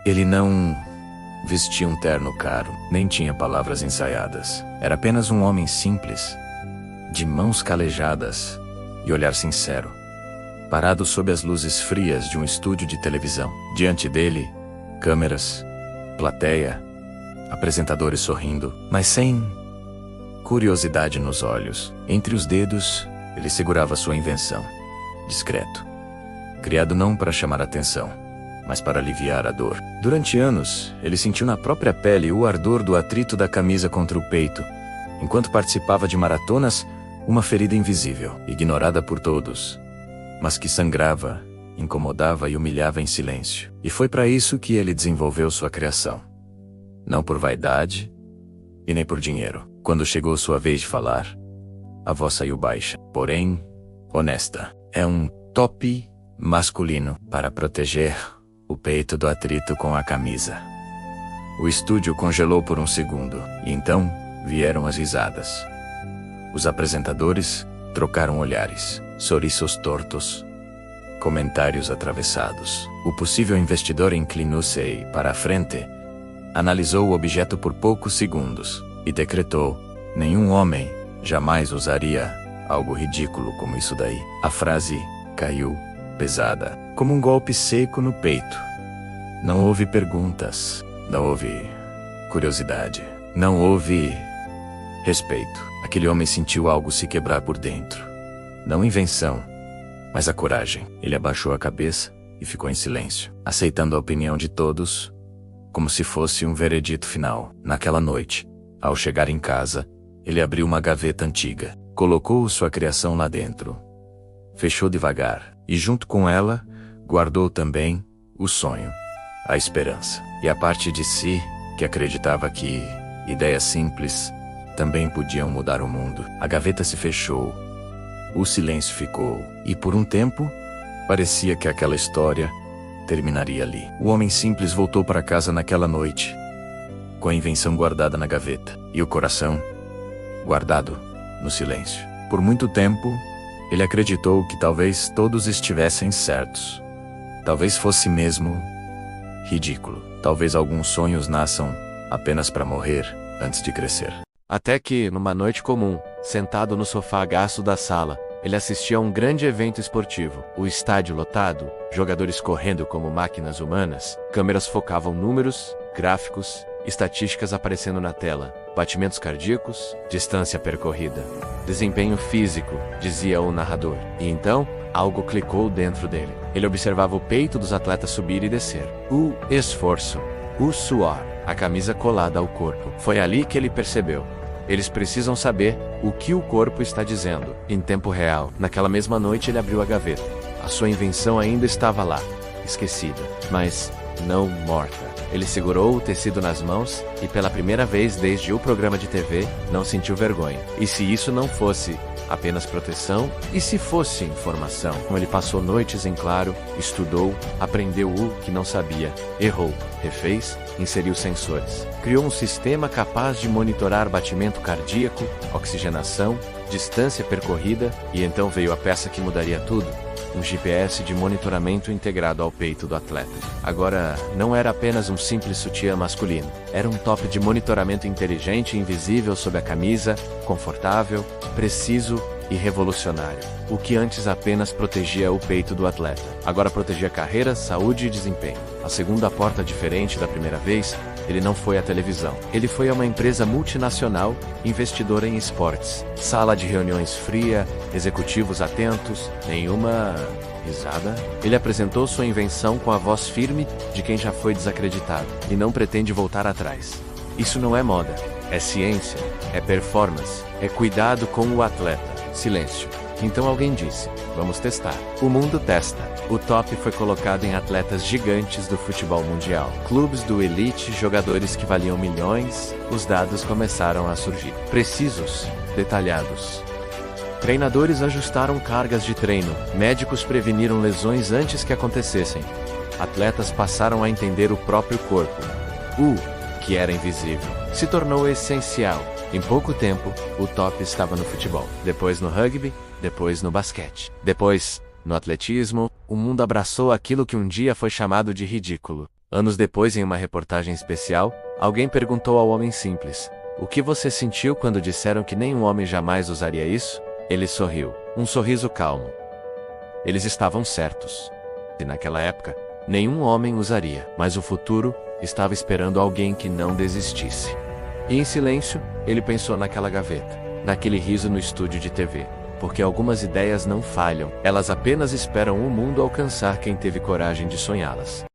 Ele não vestia um terno caro, nem tinha palavras ensaiadas. Era apenas um homem simples, de mãos calejadas e olhar sincero, parado sob as luzes frias de um estúdio de televisão. Diante dele, câmeras, plateia, apresentadores sorrindo, mas sem curiosidade nos olhos. Entre os dedos, ele segurava sua invenção, discreto, criado não para chamar atenção, mas para aliviar a dor. Durante anos, ele sentiu na própria pele o ardor do atrito da camisa contra o peito, enquanto participava de maratonas, uma ferida invisível, ignorada por todos, mas que sangrava, incomodava e humilhava em silêncio. E foi para isso que ele desenvolveu sua criação. Não por vaidade e nem por dinheiro. Quando chegou sua vez de falar, a voz saiu baixa, porém honesta. É um top masculino para proteger o peito do atrito com a camisa. O estúdio congelou por um segundo, e então vieram as risadas. Os apresentadores trocaram olhares, sorrisos tortos, comentários atravessados. O possível investidor inclinou-se para a frente, analisou o objeto por poucos segundos e decretou: nenhum homem jamais usaria algo ridículo como isso daí. A frase caiu pesada, como um golpe seco no peito. Não houve perguntas, não houve curiosidade, não houve respeito. Aquele homem sentiu algo se quebrar por dentro. Não invenção, mas a coragem. Ele abaixou a cabeça e ficou em silêncio, aceitando a opinião de todos, como se fosse um veredito final. Naquela noite, ao chegar em casa, ele abriu uma gaveta antiga, colocou sua criação lá dentro, fechou devagar, e junto com ela, guardou também o sonho, a esperança, e a parte de si que acreditava que ideias simples também podiam mudar o mundo. A gaveta se fechou, o silêncio ficou, e por um tempo, parecia que aquela história terminaria ali. O homem simples voltou para casa naquela noite, com a invenção guardada na gaveta, e o coração guardado no silêncio. Por muito tempo, ele acreditou que talvez todos estivessem certos. Talvez fosse mesmo ridículo. Talvez alguns sonhos nasçam apenas para morrer antes de crescer. Até que, numa noite comum, sentado no sofá gasto da sala, ele assistia a um grande evento esportivo. O estádio lotado, jogadores correndo como máquinas humanas, câmeras focavam números, gráficos, estatísticas aparecendo na tela, batimentos cardíacos, distância percorrida, desempenho físico, dizia o narrador. E então, algo clicou dentro dele. Ele observava o peito dos atletas subir e descer. O esforço, o suor, a camisa colada ao corpo. Foi ali que ele percebeu: eles precisam saber o que o corpo está dizendo, em tempo real. Naquela mesma noite ele abriu a gaveta. A sua invenção ainda estava lá, esquecida, mas não morta. Ele segurou o tecido nas mãos e, pela primeira vez desde o programa de TV, não sentiu vergonha. E se isso não fosse apenas proteção? E se fosse informação? Ele passou noites em claro, estudou, aprendeu o que não sabia, errou, refez, inseriu sensores. Criou um sistema capaz de monitorar batimento cardíaco, oxigenação, distância percorrida, e então veio a peça que mudaria tudo. Um GPS de monitoramento integrado ao peito do atleta. Agora, não era apenas um simples sutiã masculino. Era um top de monitoramento inteligente e invisível sob a camisa, confortável, preciso e revolucionário. O que antes apenas protegia o peito do atleta, agora protegia carreira, saúde e desempenho. A segunda porta, diferente da primeira vez, ele não foi à televisão. Ele foi a uma empresa multinacional, investidora em esportes. Sala de reuniões fria, executivos atentos, nenhuma risada. Ele apresentou sua invenção com a voz firme de quem já foi desacreditado e não pretende voltar atrás. Isso não é moda, é ciência, é performance, é cuidado com o atleta. Silêncio. Então alguém disse: vamos testar. O mundo testa. O top foi colocado em atletas gigantes do futebol mundial, clubes do elite, jogadores que valiam milhões. Os dados começaram a surgir, precisos, detalhados. Treinadores ajustaram cargas de treino, médicos preveniram lesões antes que acontecessem. Atletas passaram a entender o próprio corpo. O que era invisível se tornou essencial. Em pouco tempo, o top estava no futebol, depois no rugby, depois no basquete, depois no atletismo. O mundo abraçou aquilo que um dia foi chamado de ridículo. Anos depois, em uma reportagem especial, alguém perguntou ao homem simples: "O que você sentiu quando disseram que nenhum homem jamais usaria isso?" Ele sorriu, um sorriso calmo. Eles estavam certos. E naquela época, nenhum homem usaria, mas o futuro estava esperando alguém que não desistisse. E em silêncio, ele pensou naquela gaveta, naquele riso no estúdio de TV. Porque algumas ideias não falham, elas apenas esperam o mundo alcançar quem teve coragem de sonhá-las.